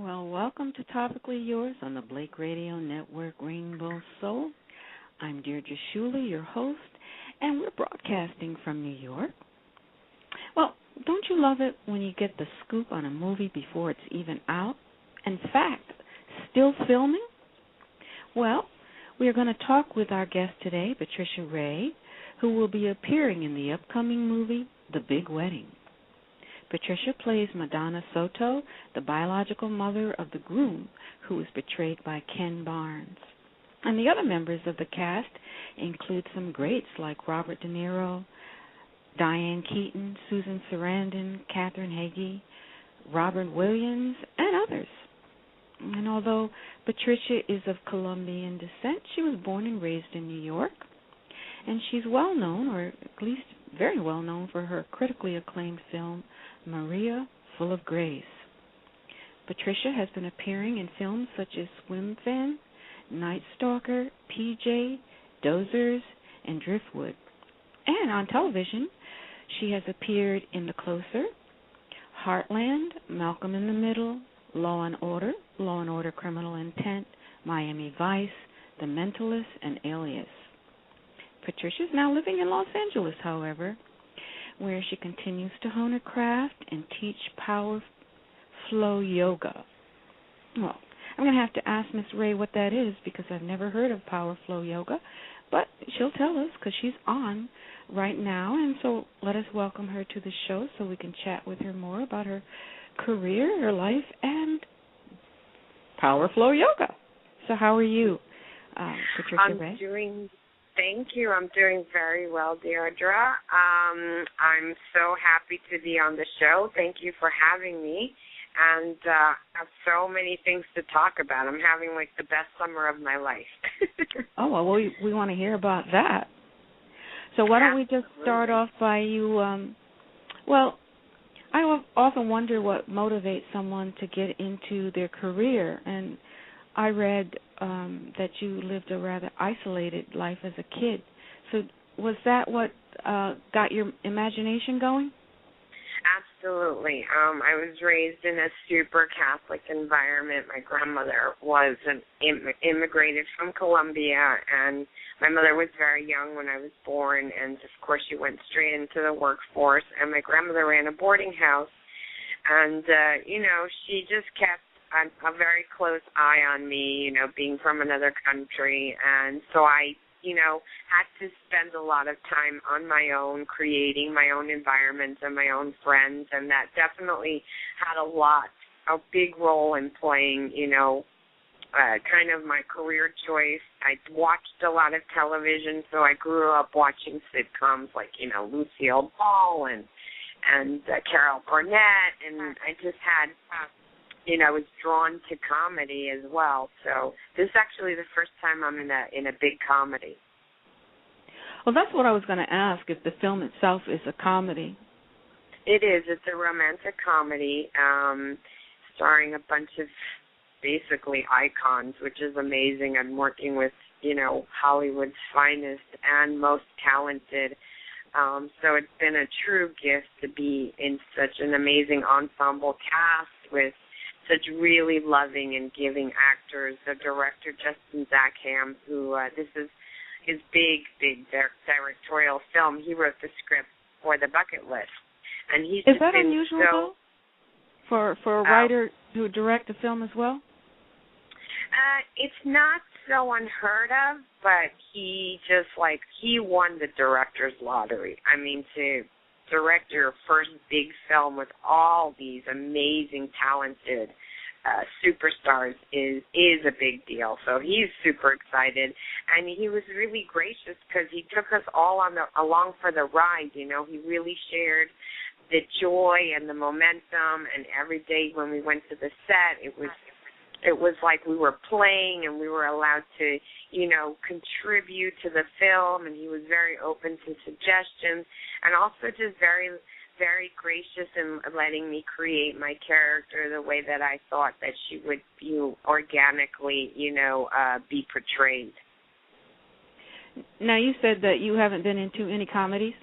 Well, welcome to Topically Yours on the Blakeradio Network, Rainbow Soul. I'm Deardra Shuler, your host, and we're broadcasting from New York. Well, don't you love it when you get the scoop on a movie before it's even out? In fact, still filming? Well, we are going to talk with our guest today, Patricia Rae, who will be appearing in the upcoming movie, The Big Wedding. Patricia plays Madonna Soto, the biological mother of the groom who is betrayed by Ken Barnes. And the other members of the cast include some greats like Robert De Niro, Diane Keaton, Susan Sarandon, Catherine Hagee, Robert Williams, and others. And although Patricia is of Colombian descent, she was born and raised in New York. And she's well known, or at least very well known, for her critically acclaimed film, Maria, Full of Grace. Patricia has been appearing in films such as Swim Fan, Night Stalker, PJ, Dozers, and Driftwood. And on television, she has appeared in The Closer, Heartland, Malcolm in the Middle, Law and Order Criminal Intent, Miami Vice, The Mentalist, and Alias. Patricia is now living in Los Angeles, however, where she continues to hone her craft and teach Power Flow Yoga. Well, I'm going to have to ask Miss Rae what that is because I've never heard of Power Flow Yoga, but she'll tell us because she's on right now, and so let us welcome her to the show so we can chat with her more about her career, her life, and Power Flow Yoga. So how are you, Patricia Rae? Thank you. I'm doing very well, Deardra. I'm so happy to be on the show. Thank you for having me. And I have so many things to talk about. I'm having, like, the best summer of my life. Oh, well, we want to hear about that. So why don't we just start off by you, I often wonder what motivates someone to get into their career, and I read that you lived a rather isolated life as a kid. So was that what got your imagination going? Absolutely. I was raised in a super Catholic environment. My grandmother was immigrated from Colombia, and my mother was very young when I was born, and of course she went straight into the workforce, and my grandmother ran a boarding house, and, she just kept a very close eye on me, being from another country, and so I had to spend a lot of time on my own, creating my own environments and my own friends, and that definitely had a big role in playing, kind of my career choice. I watched a lot of television, so I grew up watching sitcoms like, Lucille Ball and Carol Burnett, and I just had... I was drawn to comedy as well. So this is actually the first time I'm in a big comedy. Well, that's what I was going to ask, if the film itself is a comedy. It is. It's a romantic comedy starring a bunch of basically icons, which is amazing. I'm working with, Hollywood's finest and most talented. So it's been a true gift to be in such an amazing ensemble cast with such really loving and giving actors. The director, Justin Zackham, who this is his big directorial film. He wrote the script for The Bucket List. And he's Is that unusual, though, for a writer to direct a film as well? It's not so unheard of, but he won the director's lottery. I mean, to direct your first big film with all these amazing, talented superstars is a big deal. So he's super excited, and he was really gracious because he took us all along for the ride. He really shared the joy and the momentum, and every day when we went to the set, it was like we were playing and we were allowed to, contribute to the film, and he was very open to suggestions and also just very, very gracious in letting me create my character the way that I thought that she would organically, be portrayed. Now, you said that you haven't been into any comedies?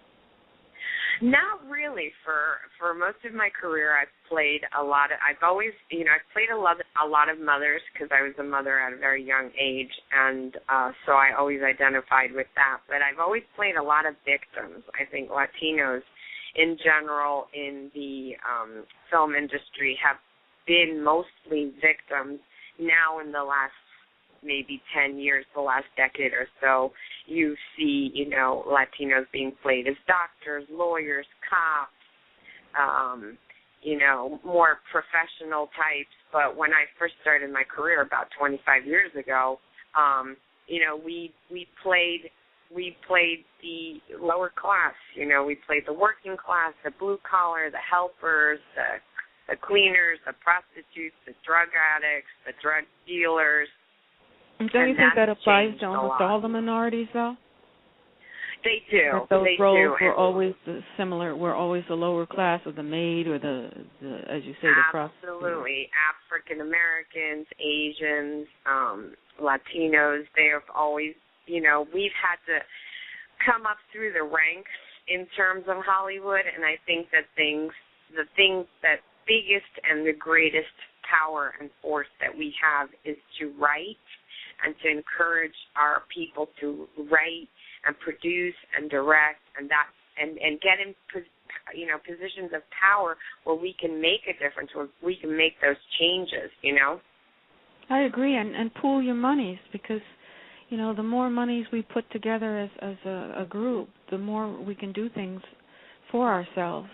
Not really. For most of my career, I've played a lot of. I've always, I've played a lot of mothers because I was a mother at a very young age, and so I always identified with that. But I've always played a lot of victims. I think Latinos, in general, in the film industry, have been mostly victims. Now, in the last maybe 10 years, the last decade or so, you see, Latinos being played as doctors, lawyers, cops, more professional types. But when I first started my career about 25 years ago, we played the lower class. We played the working class, the blue collar, the helpers, the cleaners, the prostitutes, the drug addicts, the drug dealers. Don't you think that applies to almost all the minorities, though? They do. That those roles were always similar. We're always the lower class, or the maid, or the as you say, the prostitute. Absolutely. African Americans, Asians, Latinos. They have always, we've had to come up through the ranks in terms of Hollywood, and I think that the thing that biggest and the greatest power and force that we have is to write and to encourage our people to write and produce and direct and get in positions of power where we can make a difference, where we can make those changes. I agree, and pool your monies, because the more monies we put together as a group, the more we can do things for ourselves.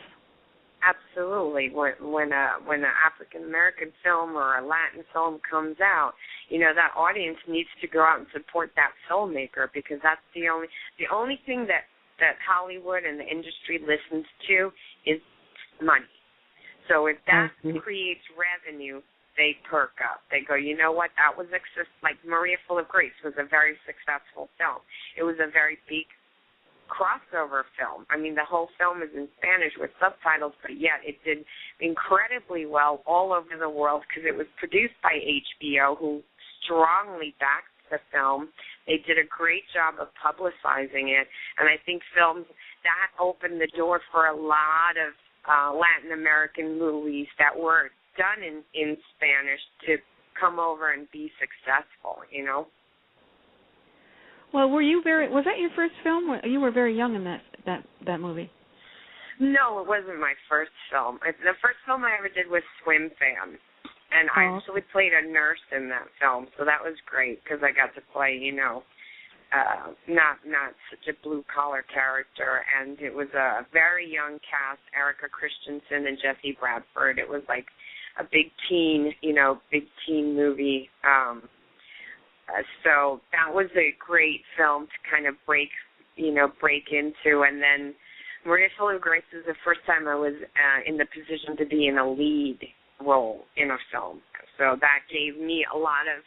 Absolutely. When an African American film or a Latin film comes out, that audience needs to go out and support that filmmaker, because that's the only thing that Hollywood and the industry listens to is money. So if that creates revenue, they perk up. They go, you know what, that was like Maria Full of Grace was a very successful film. It was a very big crossover film. I mean, the whole film is in Spanish with subtitles, but yet it did incredibly well all over the world because it was produced by HBO, who strongly backed the film. They did a great job of publicizing it, and I think films that opened the door for a lot of Latin American movies that were done in Spanish to come over and be successful, Well, was that your first film? You were very young in that movie. No, it wasn't my first film. The first film I ever did was Swim Fan, and I actually played a nurse in that film, so that was great because I got to play, not such a blue-collar character, and it was a very young cast, Erica Christensen and Jesse Bradford. It was like a big teen movie. So that was a great film to kind of break into. And then Maria Full of Grace was the first time I was in the position to be in a lead role in a film. So that gave me a lot of,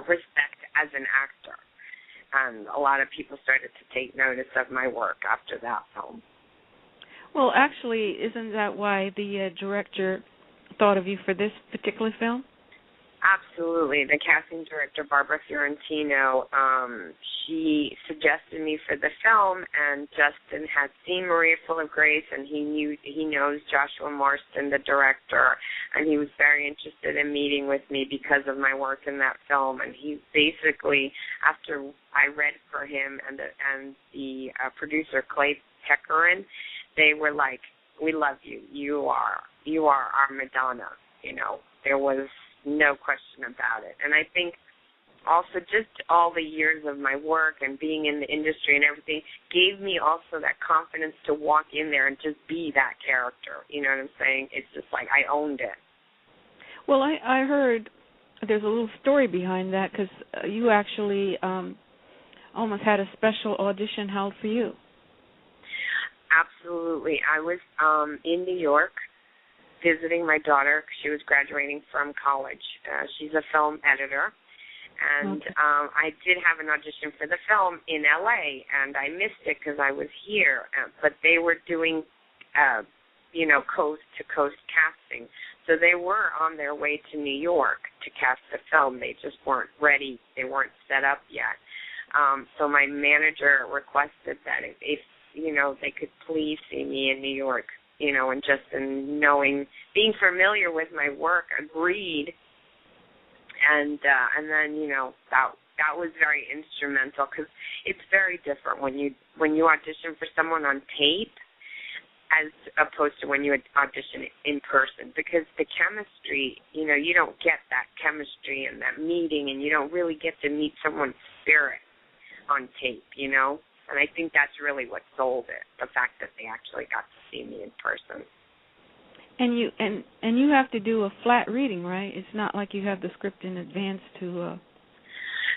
respect as an actor. And a lot of people started to take notice of my work after that film. Well, actually, isn't that why the director thought of you for this particular film? Absolutely. The casting director, Barbara Fiorentino, she suggested me for the film, and Justin had seen Maria Full of Grace, and he knows Joshua Marston, the director, and he was very interested in meeting with me because of my work in that film. And he basically, after I read for him and the producer, Clay Peckerin, they were like, "We love you. You are our Madonna." There was no question about it. And I think also just all the years of my work and being in the industry and everything gave me also that confidence to walk in there and just be that character. You know what I'm saying? It's just like I owned it. Well, I heard there's a little story behind that, because you actually almost had a special audition held for you. Absolutely. I was in New York visiting my daughter. She was graduating from college. She's a film editor, and I did have an audition for the film in L.A., and I missed it because I was here, but they were doing, coast-to-coast casting, so they were on their way to New York to cast the film. They just weren't ready. They weren't set up yet. So my manager requested that if they could please see me in New York, and just in knowing, being familiar with my work, agreed. And then, that was very instrumental, because it's very different when you audition for someone on tape as opposed to when you audition in person, because the chemistry, you don't get that chemistry and that meeting, and you don't really get to meet someone's spirit on tape, And I think that's really what sold it, the fact that they actually got to see me in person. And you have to do a flat reading, right? It's not like you have the script in advance to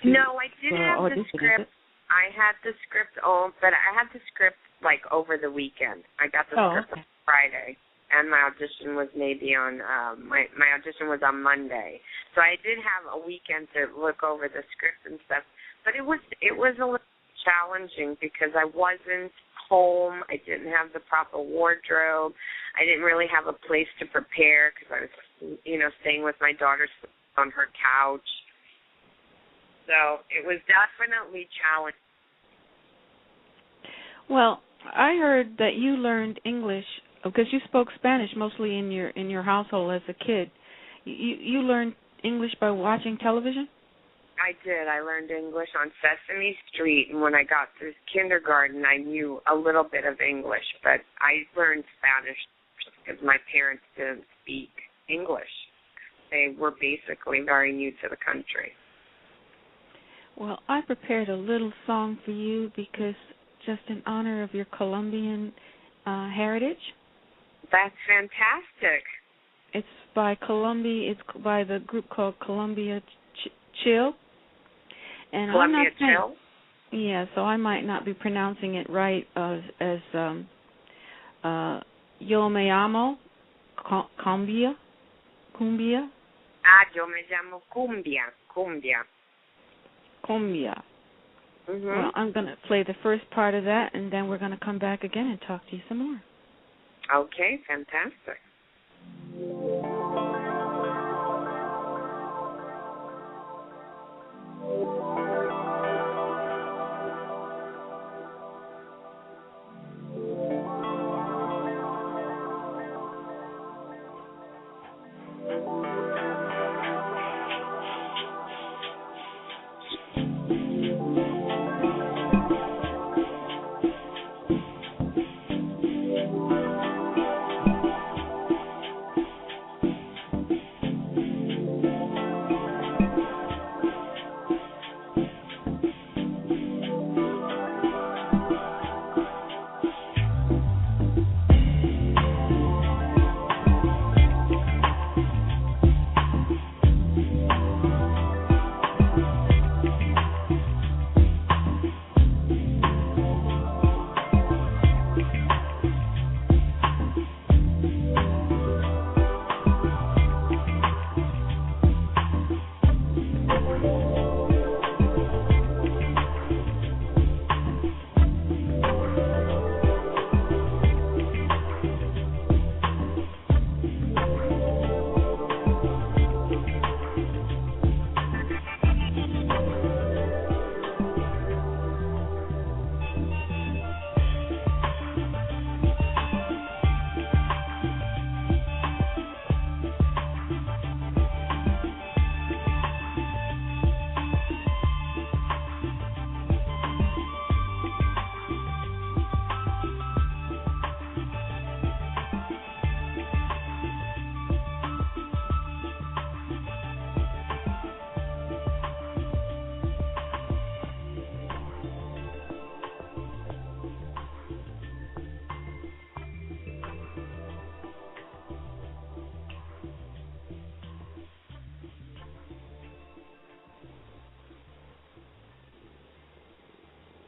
no, I did have the audition, script. I had the script but I had the script like over the weekend. I got the script on Friday, and my audition was maybe on my audition was on Monday. So I did have a weekend to look over the script and stuff. But it was a little challenging because I wasn't home. I didn't have the proper wardrobe. I didn't really have a place to prepare because I was, staying with my daughter on her couch. So it was definitely challenging. Well, I heard that you learned English because you spoke Spanish mostly in your household as a kid. You learned English by watching television? I did. I learned English on Sesame Street, and when I got to kindergarten, I knew a little bit of English, but I learned Spanish because my parents didn't speak English. They were basically very new to the country. Well, I prepared a little song for you because just in honor of your Colombian heritage. That's fantastic. It's by Colombia. It's by the group called Colombia Chill. And Colombia Chill? Yeah, so I might not be pronouncing it right as Yo Me Llamo Cumbia. Yo me llamo Cumbia. Mm-hmm. Well, I'm going to play the first part of that, and then we're going to come back again and talk to you some more. Okay, fantastic.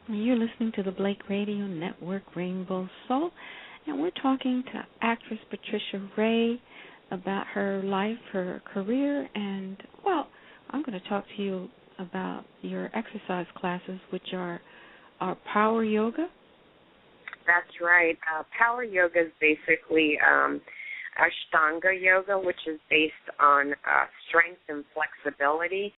You're listening to the Blakeradio Network, Rainbow Soul, and we're talking to actress Patricia Rae about her life, her career, and, well, I'm going to talk to you about your exercise classes, which are power yoga. That's right. Power yoga is basically Ashtanga yoga, which is based on strength and flexibility.